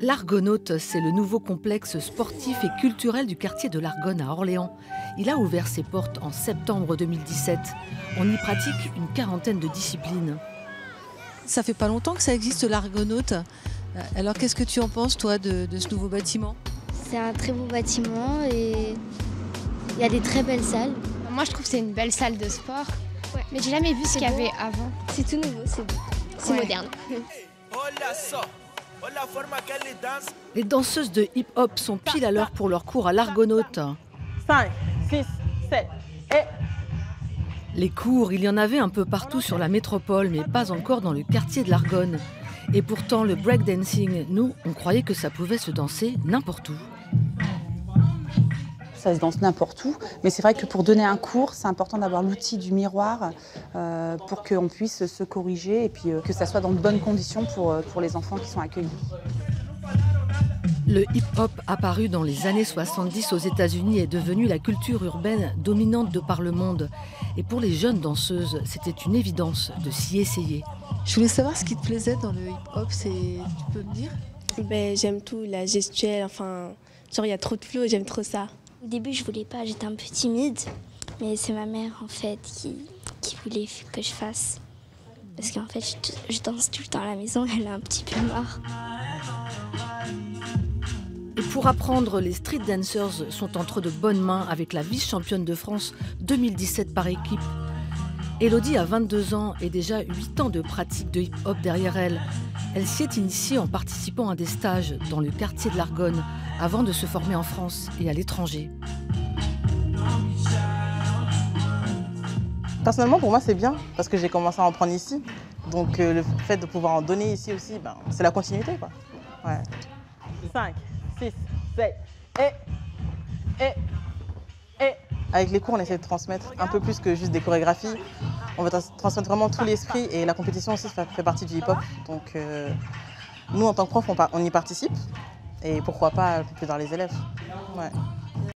L'Argonaute, c'est le nouveau complexe sportif et culturel du quartier de l'Argonne à Orléans. Il a ouvert ses portes en septembre 2017. On y pratique une quarantaine de disciplines. Ça fait pas longtemps que ça existe, l'Argonaute. Alors qu'est-ce que tu en penses, toi, de ce nouveau bâtiment? C'est un très beau bâtiment et il y a des très belles salles. Moi, je trouve que c'est une belle salle de sport. Ouais. Mais j'ai jamais vu ce qu'il y avait avant. C'est tout nouveau, c'est moderne. Les danseuses de hip-hop sont pile à l'heure pour leur cours à l'Argonaute. 5, 6, 7 et... Les cours, il y en avait un peu partout sur la métropole, mais pas encore dans le quartier de l'Argonne. Et pourtant, le breakdancing, nous, on croyait que ça pouvait se danser n'importe où. Ça se danse n'importe où, mais c'est vrai que pour donner un cours, c'est important d'avoir l'outil du miroir pour qu'on puisse se corriger et puis que ça soit dans de bonnes conditions pour les enfants qui sont accueillis. Le hip-hop apparu dans les années 70 aux États-Unis est devenu la culture urbaine dominante de par le monde. Et pour les jeunes danseuses, c'était une évidence de s'y essayer. Je voulais savoir ce qui te plaisait dans le hip-hop, tu peux me dire? J'aime tout, la gestuelle, genre il y a trop de flow, j'aime trop ça. Au début, je voulais pas, j'étais un peu timide, mais c'est ma mère en fait qui voulait que je fasse. Parce qu'en fait, je danse tout le temps à la maison, elle a un petit peu marre. Et pour apprendre, les street dancers sont entre de bonnes mains avec la vice-championne de France 2017 par équipe. Élodie a 22 ans et déjà 8 ans de pratique de hip-hop derrière elle. Elle s'y est initiée en participant à des stages dans le quartier de l'Argonne avant de se former en France et à l'étranger. Personnellement, pour moi, c'est bien parce que j'ai commencé à en prendre ici. Donc le fait de pouvoir en donner ici aussi, c'est la continuité, quoi. Ouais. 5, 6, 7 et... Avec les cours, on essaie de transmettre un peu plus que juste des chorégraphies. On va transmettre vraiment tout l'esprit et la compétition aussi fait partie du hip-hop. Donc nous, en tant que prof, on y participe et pourquoi pas plus tard les élèves. Ouais.